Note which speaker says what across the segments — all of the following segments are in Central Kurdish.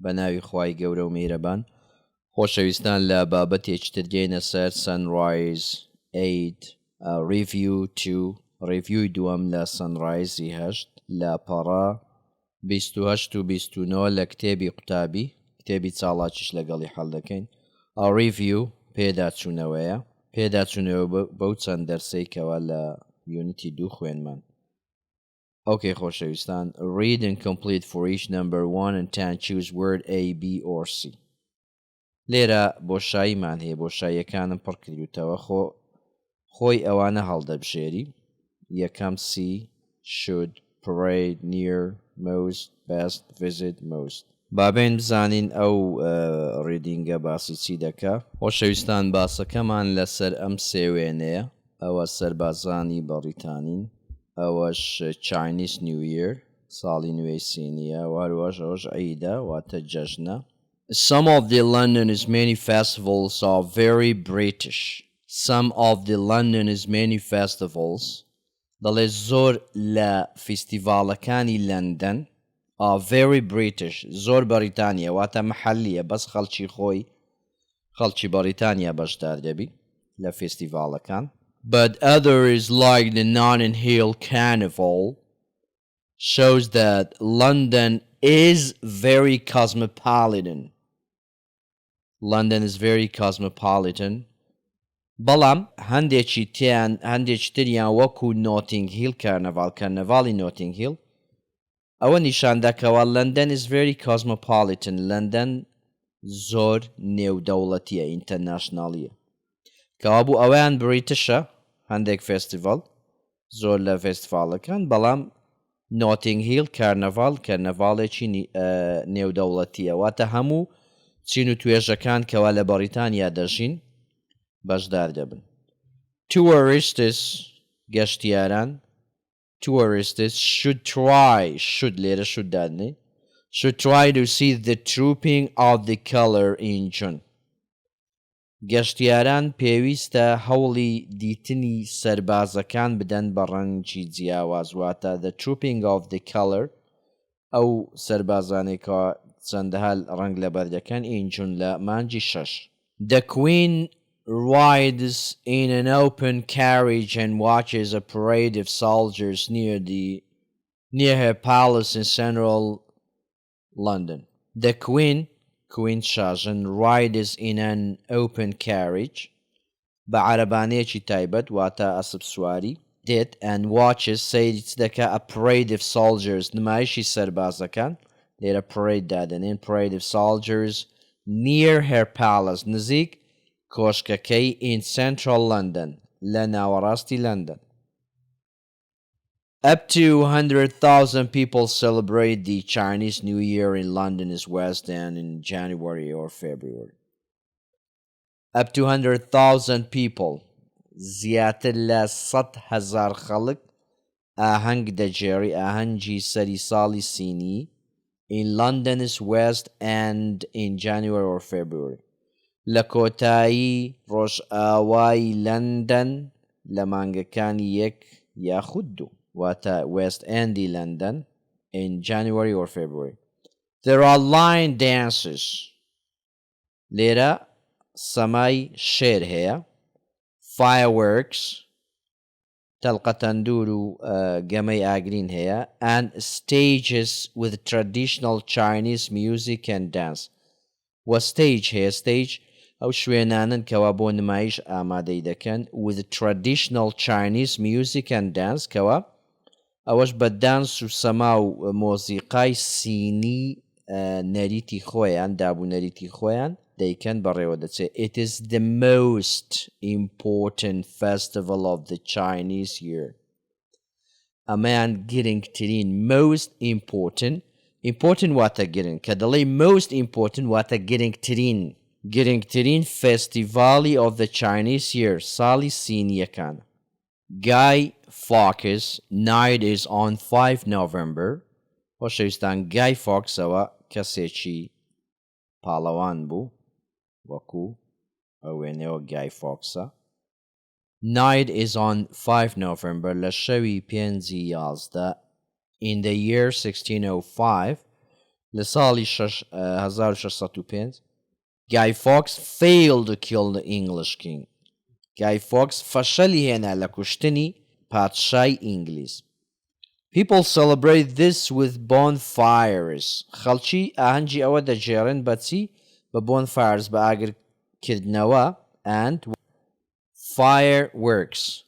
Speaker 1: بەناوی خوای گەورە و میهرەبان. خۆشەویستان لە بابەتێکی تر گەینە سەر سەنڕایز 8 ریڤیو 2 ریڤیوی دووەم لە سەنڕایزی 8 لە پەڕە 28 و 29 لە کتێبی قوتابی، کتێبی چاڵاکیش لەگەڵی هەڵ دەکەین. ریڤیو پێداچوونەوەیە بەو چەند دەرسێکەوە لە یونیتی 2 خوێنمان. Okay, خۆشەویستان. Read and complete for each number 1 and 10. Choose word A, B or C. لێرە بۆشاییمان هەیە، بۆشاییەکانم پڕ کردوتەوە، خۆی ئەوانە هەڵدەبژێری. یەکەم C, should, parade, near, most, best, visit, most. بابێن بزانین ئەو ریدینگە باسی چی دەکا. خۆشەویستان، باسەکەمان لەسەر ئەم سێوێنەیە. ئەوە سەربازانی بەریتانین، ئەوەش Chinese New Year، ساڵی نوێی سینیە، واروەش ئەوەش عیدە، واتە جەژنە. Some of the London's many festivals are very British. Some of the London's many festivals دەڵێ زۆر لە فیستیڤاڵەکانی لەندەن are very British، زۆر بەریتانیە، واتە محەلیە، بەس خەڵکی بەریتانیا بەشدار دەبی لە فیستیڤاڵەکان. But others, like the Notting Hill Carnival, shows that London is very cosmopolitan. London is very cosmopolitan. بەڵام هەندێکی تریان وەکو Notting Hill Carnival، کارنەڤاڵی Notting Hill، ئەوە نیشاندەکەوە London is very cosmopolitan. London زۆر نێودەوڵەتیە، ئینتەرناشناڵیە. کەوابوو ئەویان بریتشە، هەندێک فێستیڤال زۆر لە فێستیڤالەکان، بەڵام Notting Hill کارنەڤاڵێکی نێودەوڵەتیە، واتە هەموو چین و توێژەکان کەوا لە بەریتانیا دەژین بەشدار دەبن. Tourists گەشتیاران tourists should لێرە should دادنێ should try to see the trooping of the colour in June. گەشتیاران پێویستە هەوڵی دیتنی سەربازەکان بدەن بە ڕەنگی جیاواز، واتە the trooping of the colour ئەو سەربازانێکە چەندەها ڕەنگ لەبەر دەکەن in June لە مانگی 6. The Queen rides in an open carriage and watches a parade of soldiers near her palace in central London. The Queen شاژن rides in an open carriage بە عەرەبانەیەکی تایبەت، واتە ئەسب سواری دێت and watches سەیری دەکا a parade of soldiers نمایشی سەربازەکان، لێرە parade دادنێن parade of soldiers near her palace نزیک کۆشکەکەی in central London لە ناوەڕاستی لەندەن. Up to 100,000 people celebrate the Chinese New Year in London's West End in January or February. Up to 100,000 people، زیاتر لە 100,000 خەڵک ئاهەنگ دەجێڕی، ئاهەنگی سەری ساڵی سینی in London's West End in January or February. لە کۆتایی ڕۆژئاوای لەندەن لە مانگەکانی 1 یاخود 2، واتە West Endi London in January or February. There are line dances. لێرە سەمای شێر هەیە، fireworks تەلقە تەندور و گەمەی ئاگرین هەیە and stages with traditional Chinese music and dance. و stage هەیە، stage ئەو شوێنانن کەوا بۆ نمایش ئامادەی دەکەن with traditional Chinese music and dance کەوا ئەوەش بە دانس و سەما و مۆزیقای سینی نەریتی خۆیان، دابوو نەریتی خۆیان دەیکەن بەڕێوە دەچێت. It is the most important festival of the Chinese year. ئەمەیان گرنگترین most important واتە گرنگ، کە دەڵێ most important واتە گرنگترین فێستیڤاڵی of the Chinese year ساڵی سینیەکان. Guy Fawkes night is on 5 November. خۆشەویستان، Guy Fawkes ئەوە کەسێکی پاڵەوان بوو، وەکو ئەو وێنەوە Guy Fawkesە. Night is on 5 November لە شەوی 5 11 in the year 1605 لە ساڵی 1605 Guy Fawkes failed to kill the English king. Guy Fawkes فەشەلی هێنا لە کوشتنی پادشای ئینگلیز. People celebrate this with bonfires. خەڵکی ئاهەنگی ئەوە دەجێڕن بەچی بە bonfires بە ئاگرکردنەوە and fireworks.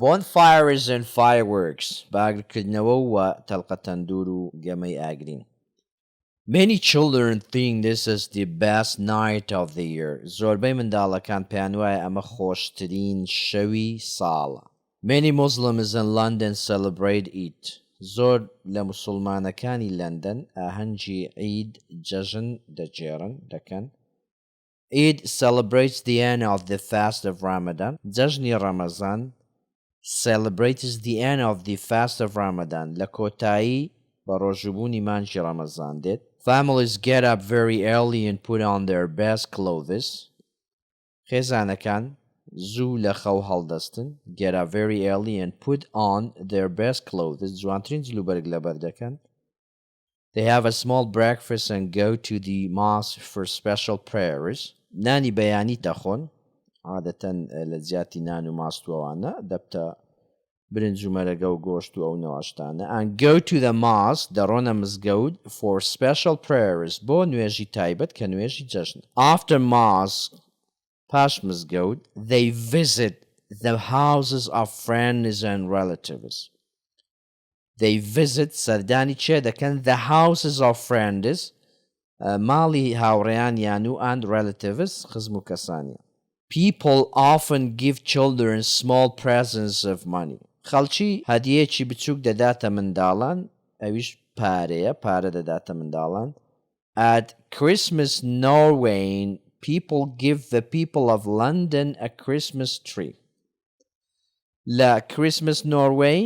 Speaker 1: Bonfires and fireworks بە ئاگرکردنەوە و تەلقە تەندور و گەمەی ئاگرین. Many children think this is the best night of the year. زۆربەی منداڵەکان پێیان وایە ئەمە خۆشترین شەوی ساڵە. Many Muslims in London celebrate Eid. زۆر لە موسڵمانەکانی لەندەن ئاهەنگی عید جەژن دەکەن. Eid celebrates the end of the fast of Ramadan. جەژنی ڕەمەزان celebrates the end of the fast of Ramadan. لە کۆتایی بە ڕۆژبوونی مانجی ڕەمەزان دێت. Families get up very early and put on their best clothes. خێزانەکان زوو لە خەو هەڵدەستن. Get up very early and put on their best clothes. جوانترین جلوبەرگ لەبەر دەکەن. They have a small breakfast and go to the mosque for special prayers. نانی بەیانی دەخۆن. عادەتەن لە زیاتی نان و ماستووەوانە دەبتە برنج و مەرەگە و گۆشت و ئەو نەواشتانە. And go to the mosque دەڕۆنە مزگەوت for special prayers بۆ نوێژی تایبەت کە نوێژی جەژن. After mosque پاش مزگەوت they visit the houses of friends and relatives. They visit سەردانی چێ دەکەن the houses of friends ماڵی هاوڕێیانیان و and relatives خزم و کەسانیان. People often give children small presents of money. خەڵکی هەدیەیەکی بچووک دەداتە منداڵان ئەویش پارە دەداتە منداڵان. At Christmas Norway people give the people of London a Christmas tree. لە Christmas Norway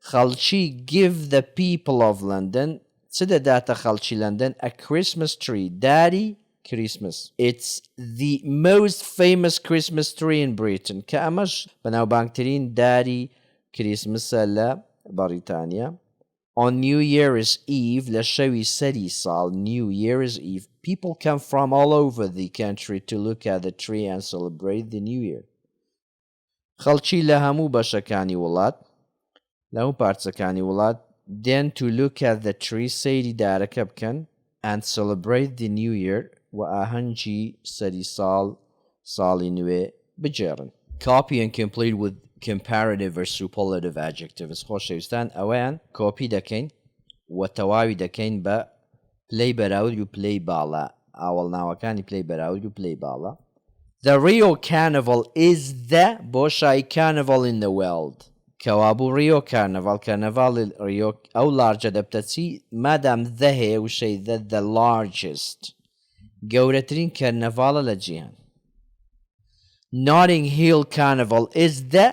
Speaker 1: خەڵکی give the people of London چ دەداتە خەڵکی لەندەن a Christmas tree داری Christmas. It's the most famous Christmas tree in Britain. کە ئەمەش بەناوبانگترین داری کریسمسە لە بەریتانیا. On New Year's Eve لە شەوی سەری ساڵ New Year's Eve people come from all over the country to look at the tree and celebrate the New Year. خەڵکی لە هەموو بەشەکانی وڵات لە هەموو پارچەکانی وڵات دێن to look at the tree سەیری دارەکە بکەن and celebrate the New Year و ئاهەنگی سەری ساڵی نوێ بجێڕن. Copy and complete with comparative or superlative adjectives. خۆشەویستان ئەوەیان کۆپی دەکەین و تەواوی دەکەین بە پلەی بەراورد و پلەی باڵا. ئاوەڵناوەکانی پلەی بەراورد و پلەی باڵا. The real carnival is the بۆشایی carnival in the world. کەوابوو ریۆ کارنەڤاڵ ریۆ ئەو لارجە دەبتە چی مادام the هەیە وشەی the largest گەورەترین کەرنەڤاڵە لە جیهان. Notting Hill Carnival is the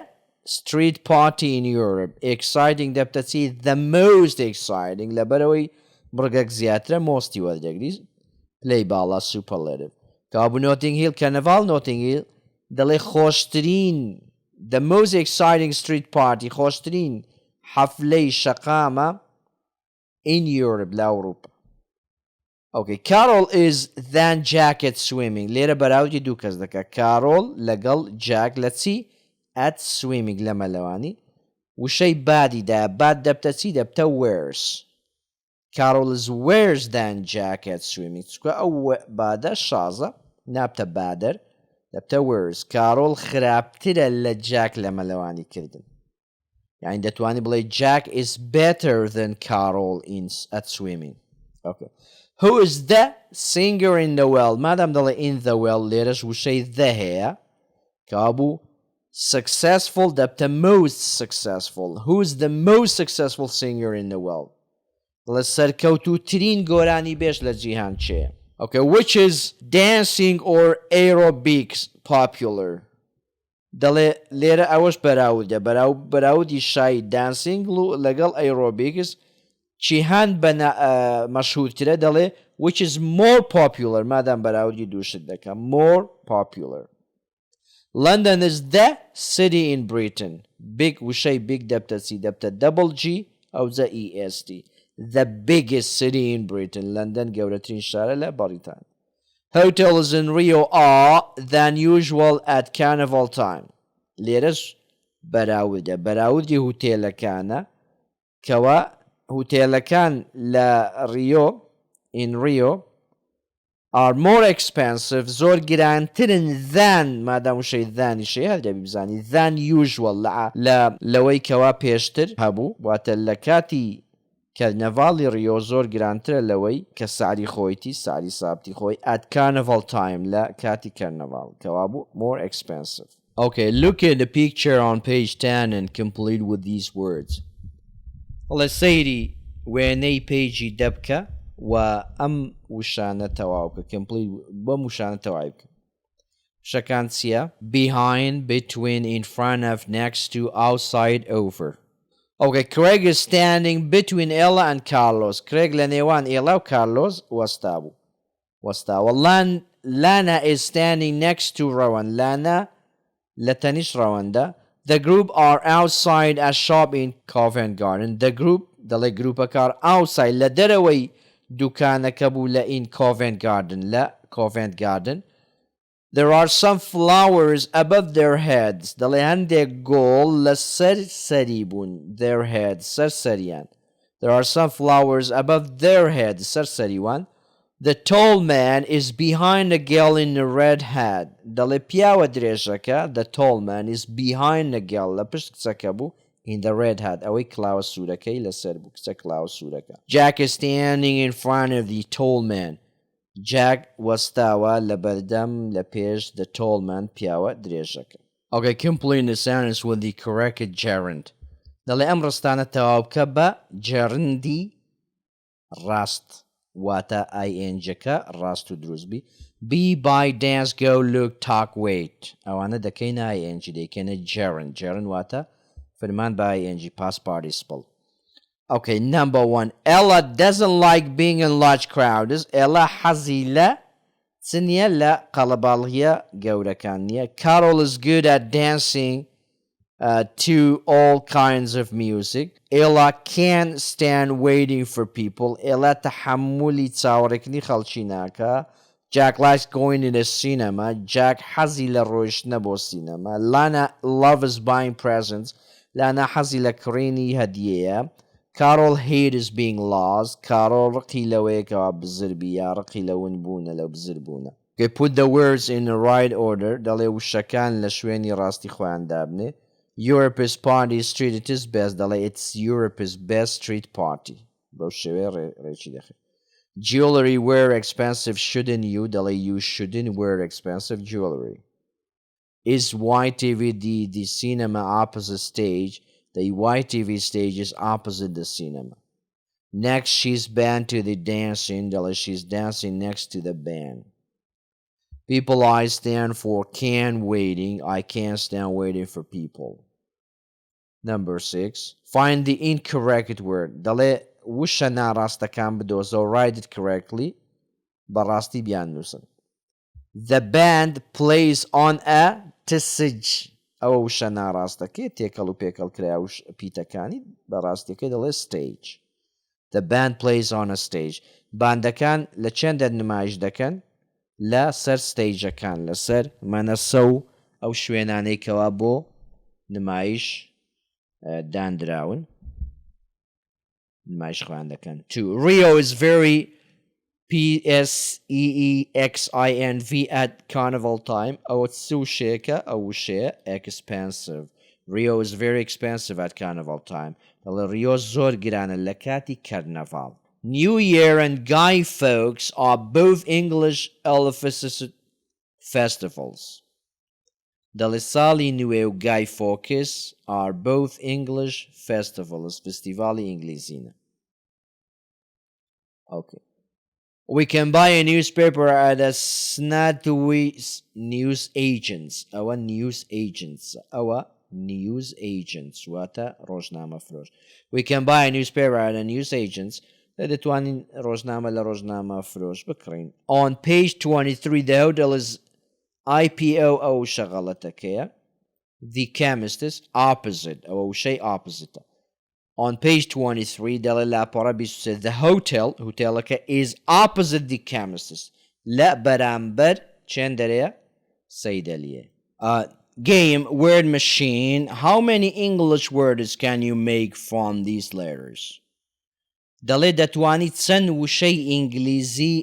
Speaker 1: street party in Europe. Exciting دەبتە چی the most exciting لەبەرەوەی بڕگەک زیاترە مۆستی وەردەگری پلەی باڵا superlative. کەوابوو Notting Hill کەرنەڤاڵ Notting Hill دەڵێ خۆشترین the most exciting street party خۆشترین حەفلەی شەقامە in Europe لە ئەوروپا. Okay, Carol is than Jack at swimming. لێرە بەراوردی دوو کەس دەکات. Carol لەگەڵ Jack لە چی at swimming لە مەلەوانی وشەی بادیدا باد دەبتە چی دەبتە worse. Carol is worse than Jack at swimming. چکە ئەو بادە شازە نابتە بادر دەبتە worse. Carol خراپترە لە Jack لە مەلەوانی کردن. یعنی دەتوانی بڵێ Jack is better than Carol at swimming. Okay. Who is the singer in the world? مادام دەڵێ in the world لێرەش وشەی the هەیە کابوو successful دەبتە most successful. Who is the most successful singer in the world? دەڵێ سەرکەوتووترین گۆرانی بێژ لە جیهان چێە؟ Okay, which is dancing or aerobics popular? دەڵێ لێرە ئەوەش بەراودە بەراودی شای dancing لەگەڵ aerobics چیهان مەشهورترە دەڵێ which is more popular مادام بەراودی دووشت دەکەم more popular. London is the city in Britain. Big وشەی big دەبتە چی دەبتە double G ئەوجە EST. the biggest city in Britain. London گەورەترین شارە لە بەریتانیا. Hotels in Rio are than usual at carnival time. لێرەش بەراوردە. بەراوردی هوتێلەکانە کەوا هوتێلەکان لە ریۆ in Rio are more expensive زۆر گرانترن than مادام وشەی thanیشەی هەردەبی بزانی than usual لەوەی کەوا پێشتر هەبوو واتە لە کاتی کەرنەڤاڵی ریۆ زۆر گرانترە لەوەی کە سعری خۆیتی سعری سابتی خۆی at carnival time لە کاتی کەرنەڤاڵ کەوا بوو more expensive. Okay, look at the picture on page 10 and complete with these words. Let's say وێنەی پێیجی دەبکە و ئەم وشانە تەواو بکە complete بەم وشانە تەواوی بکە. شەکان چییە؟ behind, between, in front of, next to, outside, over. Okay, Craig is standing between Ella and Carlos. Craig لە نێوان ئێڵا و کارلۆز وەستا بوو. وەستاوە. Lana is standing next to Rowan. Lana لە تەنیش ڕەوەندە. The group are outside a shop in Covent Garden. The group دەڵێ گروپەکار outside لە دەرەوەی دوکانەکە بوو لە in Covent Garden لە Covent Garden. There are some flowers above their heads. دەڵێ هەندێک گۆڵ لە سەر سەری بوون. Their heads سەر سەریان. There are some flowers above their heads سەر سەریوان. The tall man is behind a girl in a red hat. دەڵێ پیاوە درێژەکە the tall man is behind a girl لە پشت کچەکە بوو in the red hat ئەوەی کلاوە سوورەکەی لەسەر بوو کچە کلاوە سوورەکە. Jack is standing in front of the tall man. Jack وەستاوە لە بەردەم لە پێش the tall man پیاوە درێژەکە. Okay, complete the sentence with the correct gerund. دەڵێ ئەم ڕستانە تەواو بکە بە جەرندی ڕاست واتە ing-کە ڕاست و دروستبی. Be, buy, dance, go, look, talk, wait. ئەوانە دەکەینە ing دەکەینە gerund. Gerund واتە فرمان بە ing past participle. Okay, number 1. Ella doesn't like being in large crowds. Ella حەزی لە چنیە لە قەڵەباڵغیە گەورەکان نییە. Carol is good at dancing to all kinds of music. Ella can't stand waiting for people. Ella تحملی چاوەڕێکردنی خەڵکی ناکە. Jack likes going to the cinema. Jack حەزی لە ڕۆیشتنە بۆ سینەما. Lana loves buying presents. Lana حەزی لە کڕینی هەدیەیە. Carol hates being lost. Carol ڕقی لەوەیەکەوە بزربی یا ڕقی لەون بوونە لەو بزربوونە. Okay, put the words in the right order. دەڵێ وشەکان لە شوێنی ڕاستی خۆیان دابنێ. Europe's party street it is best. دەڵێ it's Europe's best street party. بەو شێوەیە ڕێکی دەخێ. Jewelry wear expensive shouldn't you? دەڵێ you shouldn't wear expensive jewelry. Is YTV the cinema opposite stage? The YTV stage is opposite the cinema. Next, she's banned to the dancing. She's dancing next to the band. People I stand for can waiting. I can't stand waiting for people. Number 6. Find the incorrect word. Dale wusha na rasta kan bedo, so write it correctly. Barasti bianusan. The band plays on a tessage. ئەوە وشە ناڕاستەکەی تێکەڵ و پێکەڵ کراوش پیتەکانی بەڕاستیەکەی دەڵێ stage. The band plays on a stage. باندەکان لە چەندە نمایش دەکەن لە سەر ستەیجەکان لەسەر مەنەسە و ئەو شوێنانەی کەوا بۆ نمایش دانراون نمایش خۆیان دەکەن. 2. Rio is very PSEEXINV at carnival time. Oh, it's susheka, awushe, expensive. Rio is very expensive at carnival time. Rio zor girana lakati carnival. New Year and Guy Fawkes are both English Elvis festivals. Dalisali Nueu Guy Fawkes are both English festivals. Festivali Inglesina. Okay. We can buy a newspaper at a Snatui news agents. Our news agents. Wata Rojnama Frosh. We can buy a newspaper at a news agents. That one Rojnama la Rojnama Frosh Bakrin. On page 23, the hotel is IPO أو شغلتك. The chemist is opposite أو شيء opposite. On page 23 دەڵێ لاپەڕە 23 the هوتێلەکە is opposite the chemist's لە بەرامبەر چێن دەرەیە سەیدەلیە. Game word machine. How many English words can you make from these letters? دەڵێ دەتوانیت چەند وشەی ئینگلیزی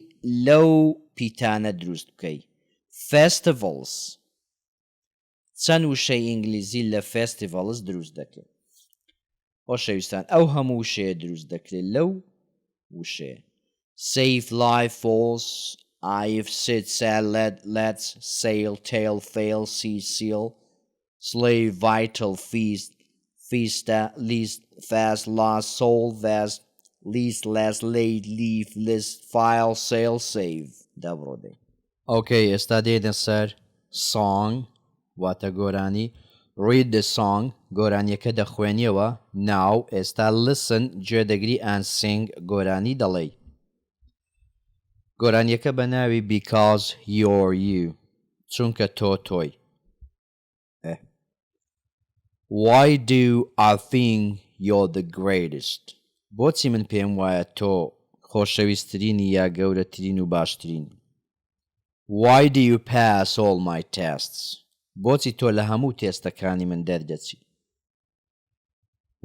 Speaker 1: لەو پیتانە دروست بکەی. Festivals. چەند وشەی ئینگلیزی لە festivals دروست دەکەی. خۆشەویستان ئەو هەموو وشەیە دروست دەکرێت لەو وشەیە. Save life false. I've said salad, let's sail, tail, fail, see, seal, slave, vital, feast, feasta, least, fast, lost, soul, vast, least, last, late, leave, list, file, sale, save. دەبڕۆدەی. Okay, ئێستا دێنە سەر song واتە گۆرانی. Read the song گۆرانیەکە دەخوێنیەوە. Now ئێستا listen گوێدەگری and sing گۆرانی دەڵێی. گۆرانیەکە بە ناوی because you're you چونکە تۆ تۆی. Why do I think you're the greatest? بۆچی من پێم وایە تۆ خۆشەویستترینی یا گەورەترین و باشترین. Why do you pass all my tests? بۆچی تۆ لە هەموو تێستەکانی من دەردەچی.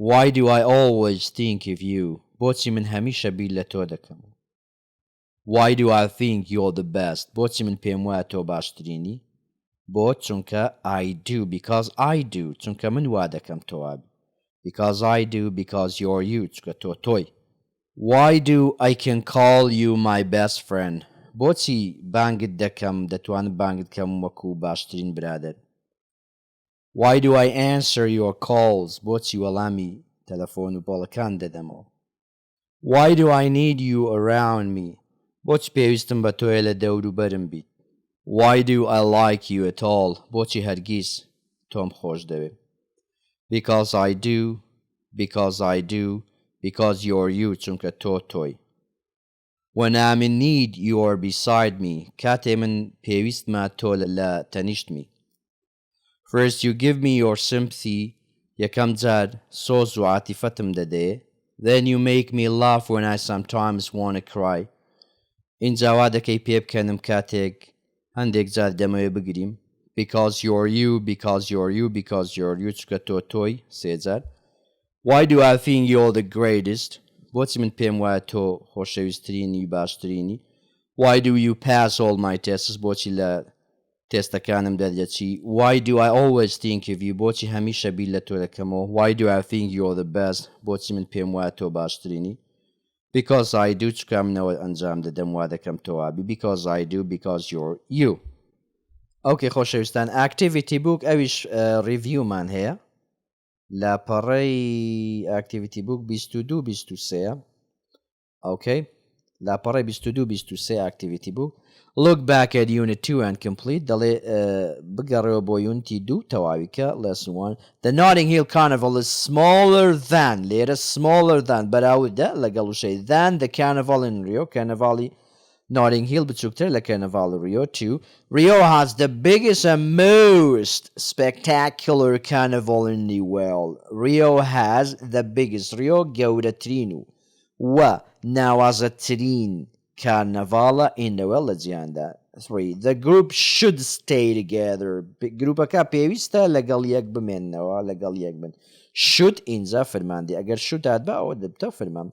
Speaker 1: Why do I always think of you? بۆچی من هەمیشە بیر لە تۆ دەکەم. Why do I think you're the best? بۆچی من پێم وایە تۆ باشترینی. بۆ چونکە I do because I do چونکە من وا دەکەم تۆ وابی. Because I do because you're you چونکە تۆ تۆی. Why do I can call you my best friend? بۆچی بانگت دەکەم دەتوانم بانگت کەم وەکو باشترین برادر. Why do I answer your calls? بۆچی وەڵامی تەلەفۆن و پۆڵەکان دەدەمەوە. Why do I need you around me? بۆچی پێویستم بە تۆیە لە دەوروبەرم بیت. Why do I like you at all? بۆچی هەرگیز تۆم خۆش دەوێت. Because I do, because I do, because you're you چونکە تۆ تۆی. When I'm in need you are beside me. کاتێ من پێویستمە تۆ لە تەنیشتمی. First you give me your sympathy. یەکەم جار سۆز و عاتیفەتم دەدێ. Then you make me laugh when I sometimes want to cry. اینجا وا دەکەی پێ بکەنم کاتێک هەندێک جار دەمەوێ بگریم. Because you're you, because you're you, because you're you چکە تۆ تۆی سێ جار. Why do I think you're the greatest? بۆچی من پێم وایە تۆ خۆشەویستترینی باشترینی. Why do you pass all my tests? بۆچی لە تێستەکانم دەردەچی. Why do I always think of you? بۆچی هەمیشە بیر لە تۆ دەکەمەوە. Why do I think you're the best? بۆچی من پێم وایە تۆ باشترینی. Because I do چکە منەوە ئەنجام دەدەم وا دەکەم تۆ وابی. Because I do because you're you. Okay خۆشەویستان activity book ئەویش ریڤیومان هەیە لە پەڕەی activity book 22-23. Okay لە پەڕەی 22-23 activity book. Look back at unit 2 and complete. دەڵێ بگەڕێەوە بۆ unity 2 تەواویکە lesson 1. The Notting Hill Carnival is smaller than لێرە smaller than بەراوردە لەگەڵ وشەی than the carnival in Rio. Carnival Notting Hill بچووکتر لە Carnival Rio 2. Rio has the biggest and most spectacular carnival in the world. Rio has the biggest. Rio گەورەترین و ناوازەترین کارنەڤاڵە in the world لە جیهاندا. 3. The group should stay together. گروپەکە پێویستە لەگەڵ یەک بمێننەوە لەگەڵ یەک بن. Should اینجا فەرماندی ئەگەر should هات بە ئەوە دەبتە فەرمان.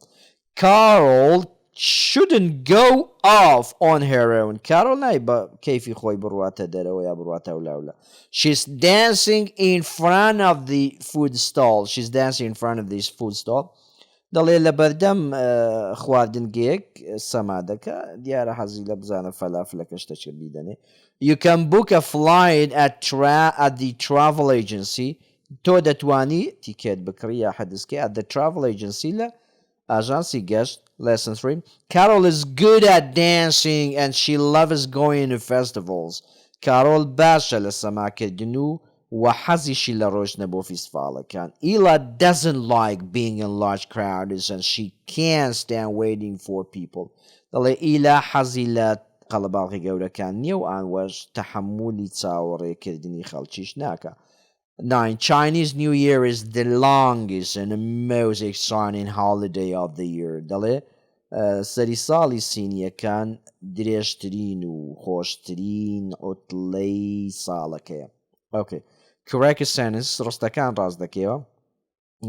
Speaker 1: Carol shouldn't go off on her own. Carol نای بە کەیفی خۆی بڕواتە دەرەوە یا بڕواتە ئەولاولا. She's dancing in front of the food stall. She's dancing in front of this food stall. دەڵێ لە بەردەم خواردنگەیەک سەما دەکە دیارە حەزی لە بزانە فەلافلەکە شتەچێ بیدەنێ. You can book a flight at the travel agency. تۆ دەتوانی تیکێت بکڕی یا حەدسکە at the travel agency لە ئاژانسی گەشت. Lesson 3. Carol is good at dancing and she loves going to festivals. Carol باشە لە سەماکردن و حەزیشی لە ڕۆژنە بۆ فیستیڤالەکان. Ela doesn't like being in large crowds and she can't stand waiting for people. دەڵێ ئیلا حەزی لە قەڵەباڵغی گەورەکان نییە و ئانوەش تەحەمولی چاوەڕێکردنی خەڵکیش ناکە. 9. Chinese New Year is the longest and most exciting holiday of the year. دەڵێ سەری ساڵی سینیەکان درێژترین و خۆشترین عوتڵەی ساڵەکەیە. Okay. Correct sentence. ڕستەکان ڕاست دەکەوە.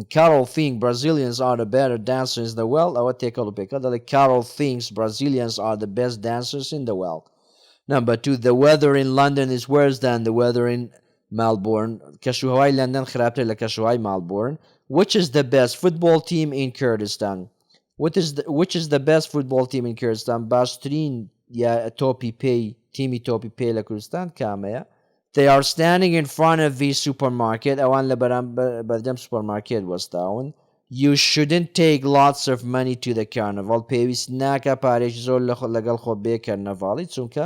Speaker 1: Carol thinks Brazilians are the better dancers in the world. ئەوە تێکەڵ پێکە دەڵێ Carol thinks Brazilians are the best dancers in the world. Number 2. The weather in London is worse than the weather in Melbourne. کەشوهەوای لەندەن خراپتر لە کەشوهەوای Melbourne. Which is the best football team in Kurdistan? Which is the best football team in Kurdistan? باشترین یا تۆپی پێی تیمی تۆپی پێی لە کوردستان کامەیە؟ They are standing in front of the supermarket. ئەوان لە بەردەم سوپەرمارکێت وەستاون. You shouldn't take lots of money to the carnival. پێویست ناکە پارێکی زۆر لەگەڵ خۆ بێ کەرنەڤاڵی چونکە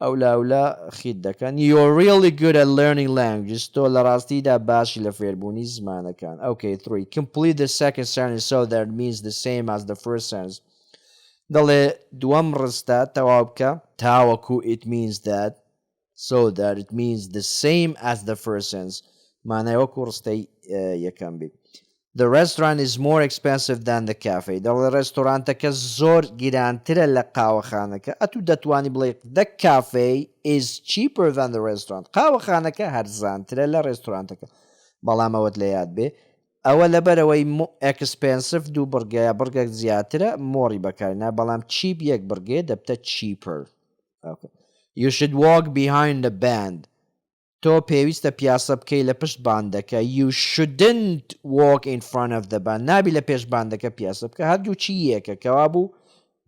Speaker 1: ئەولا خیت دەکەن. You're really good at learning languages. تۆ لە ڕاستیدا باشی لە فێربوونی زمانەکان. Okay, 3. Complete the second sentence so that it means the same as the first sentence. دەڵێ دووەم ڕستە تەواو بکە تاوەکو it means that so that it means the same as the first sentence. مانای وەکو ڕستەی یەکەم بێت. The restaurant is more expensive than the cafe. دەڵێ ڕێستۆرانتەکە زۆر گیرانترە لە قاوەخانەکە. ئەتو دەتوانی بڵێ the cafe is cheaper than the restaurant. قاوەخانەکە هەرزانترە لە ڕێستۆرانتەکە. بەڵام ئەوەت لە یاد بێ ئەوە لەبەرەوەی expensive دوو بڕگەیە بڕگەک زیاترە مۆڕی بەکارنا بەڵام cheap یەک بڕگێ دەبتە cheaper. Okay. You should walk behind the band. تۆ پێویستە پیاسە بکەی لە پشت باندەکە. You shouldn't walk in front of the band. نابی لە پێش باندەکە پیاسە بکە. هەردوو چی یەکە کەوا بوو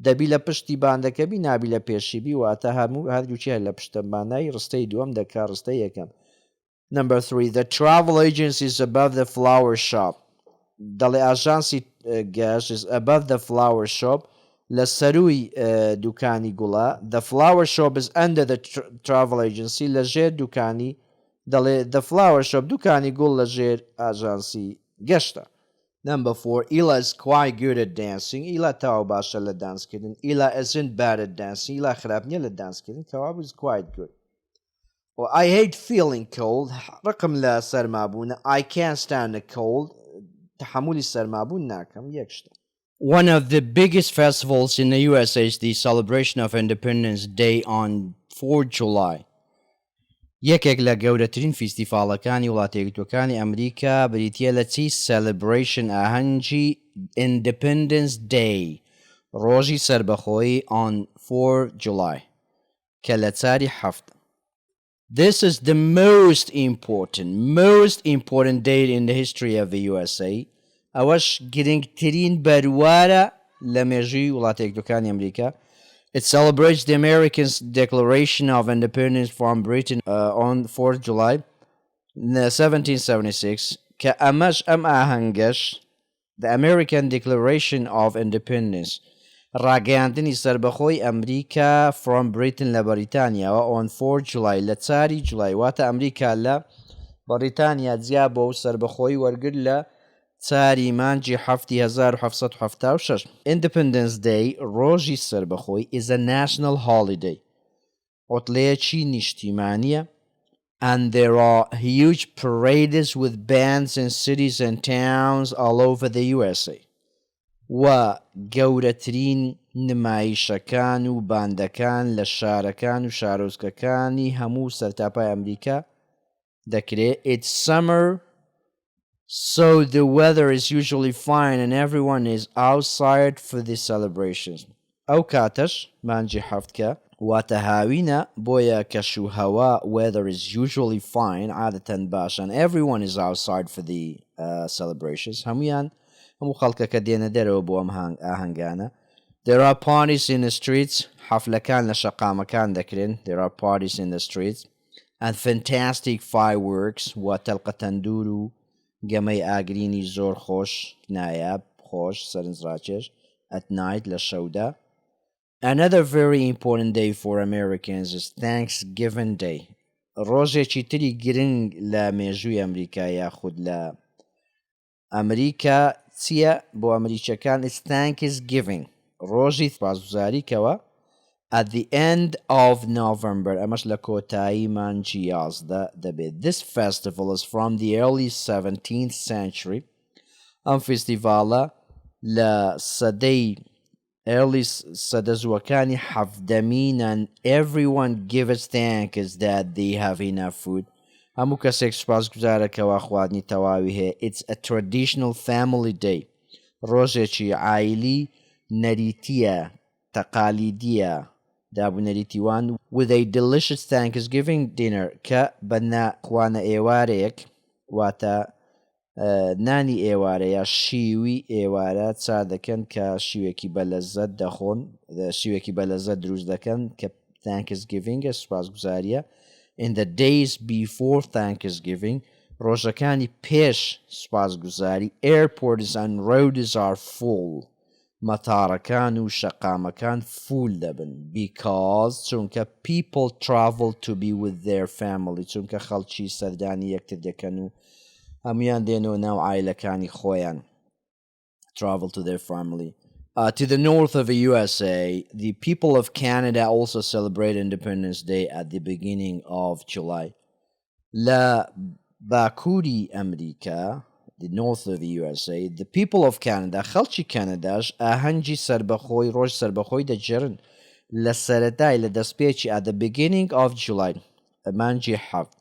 Speaker 1: دەبی لە پشتی باندەکە بی نابی لە پێشی بی واتە هەردوو چی لە پشتە باندای ڕستەی دووەم دەکا ڕستەی یەکەم. Number 3. The travel agency is above the flower shop. دەڵێ ئاژانسی گەشت is above the flower shop. لە سەرووی دوکانی گوڵە. The flower shop is under the travel agency. لە ژێر دوکانی دەڵێ the flower shop دوکانی گوڵ لە ژێر ئاژانسی گەشتە. Number 4. Ela is quite good at dancing. Ela تاو باشە لە دانسکردن. Ela isn't bad at dancing. Ela خراپ نییە لە دانسکردن. کەواب is quite good. Well, I hate feeling cold. رقم لە سەرمابوونە. I can't stand the cold. تحملی سەرمابوون ناکەم یەکشتە. One of the biggest festivals in the USA is the celebration of Independence Day on 4 July. یەکێک لە گەورەترین فیستیڤالەکانی وڵاتە یەکگرتووەکانی ئەمریکا بریتیە لە چی celebration ئاهەنگی Independence Day ڕۆژی سەربەخۆیی on 4 July کە لە چاری هەفتە. This is the most important date in the history of the USA. ئەوەش گرنگترین بەروارە لە مێژووی وڵاتە یەکگرتووەکانی ئەمریکا. It celebrates the American Declaration of Independence from Britain on 4th July 1776 کە ئەمەش ئەم ئاهەنگەش The American Declaration of Independence ڕاگەیاندنی سەربەخۆی ئەمریکا from Britain لە بەریتانیاوە on 4 July لە چاری جوڵای واتە ئەمریکا لە بەریتانیا جیا بۆ سەربەخۆی وەرگرت لە چاری مانجی هەفتی 1776. Independence Day ڕۆژی سەربەخۆی is a national holiday. عوتڵەیەکی نیشتیمانیە and there are huge parades with bands in cities and towns all over the USA. و گەورەترین نمایشەکان و باندەکان لە شارەکان و شارۆچکەکانی هەموو سەرتاپای ئەمریکا دەکرێت. It's summer, so the weather is usually fine and everyone is outside for the celebrations. ئەو کاتەش مانجی هەفتکە واتە هاوینە بۆیە کەشوهەوا weather is usually fine عادەتەن باش and everyone is outside for the celebrations. هەموو خەڵکەکە دێنە دەرەوە بۆ ئەم ئاهەنگانە. There are parties in the streets. حەفلەکان لە شەقامەکان دەکرێن. There are parties in the streets and fantastic fireworks و تەلقە تەندور و گەمەی ئاگرینی زۆر خۆش نایاب خۆش سەرنجڕاکێش at night لە شەودا. Another very important day for Americans is Thanksgiving Day. ڕۆژێکی تری گرنگ لە مێژووی ئەمریکا یاخود لە ئەمریکا چییە بۆ ئەمریکیەکان is Thanksgiving ڕۆژی سپاسگوزاریکەوە at the end of November ئەمەش لە کۆتایی مانگی 11 دەبێت. This festival is from the early 17th century. ئەم فیستیڤالە لە سەدەی early سەدەزووەکانی حەڤدەمین and everyone gives thanks that they have enough food. هەموو کەسێک سوپاسگوزارەکەوە خواردنی تەواوی هەیە. It's a traditional family day. ڕۆژێکی عایلی نەریتیە تەقالیدیە دابوونەریتیوان with a delicious Thanksgiving dinner کە بە خوانە ئێوارێک واتە نانی ئێوارە یا شیوی ئێوارە چا دەکەن کە شیوێکی بەلەزەت دەخۆن شیوێکی بەلەزەت دروست دەکەن کە Thanksgiving سوپاسگوزاریە. In the days before Thanksgiving ڕۆژەکانی پێش سوپاسگوزاری airports and roads are full. مەتاڕەکان و شەقامەکان فول دەبن because چونکە people travel to be with their family چونکە خەڵکی سەردانی یەکتر دەکەن و هەمویان دێنەوە ناو عایلەکانی خۆیان travel to their family. To the north of the USA, the people of Canada also celebrate Independence Day at the beginning of July. لە باکووری ئەمریکا the north of the USA, the people of Canada خەڵکی کەنەداش ئاهەنگی سەربەخۆی ڕۆژ سەربەخۆی دەجێڕن لە سەرەتای لە دەستپێکی at the beginning of July مانگی حەڤد.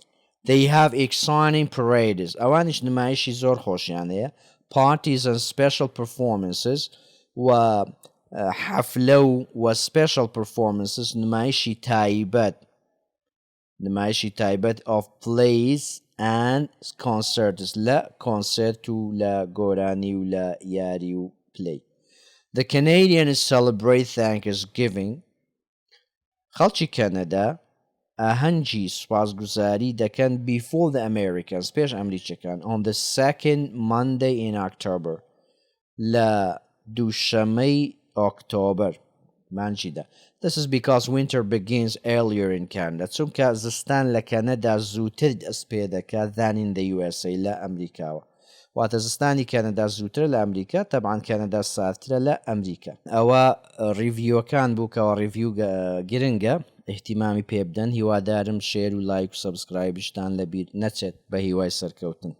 Speaker 1: They have exciting parades. ئەوانیش نمایشی زۆر خۆشیان هەیە. Parties and special performances و حەفلە و special performances نمایشی تایبەت of plays and concerts لە کۆنسرت و لە گۆرانی و لە یاری و play. The Canadians celebrate Thanksgiving. خەڵکی کەنەدا ئاهەنگی سوپاسگوزاری دەکەن before the Americans پێش ئەمریکیەکان on the second Monday in October لە دووشەمەی ئۆکتۆبر مانجیدا. This is because winter begins earlier in Canada. چونکە زستان لە کەنەدا زووتر دەست پێ دەکات than in the USA لە ئەمریکاوە. واتە زستانی کەنەدا زووتر لە ئەمریکا تەبعاً کەنەدا ساردترە لە ئەمریکا. ئەوە ریڤیوەکان بوو کەەوە ریڤیو گرنگە احتیمامی پێ بدەن. هیوادارم شێر و لایک و سەبسکرایبشتان لەبیر نەچێت بە هیوای سەرکەوتن.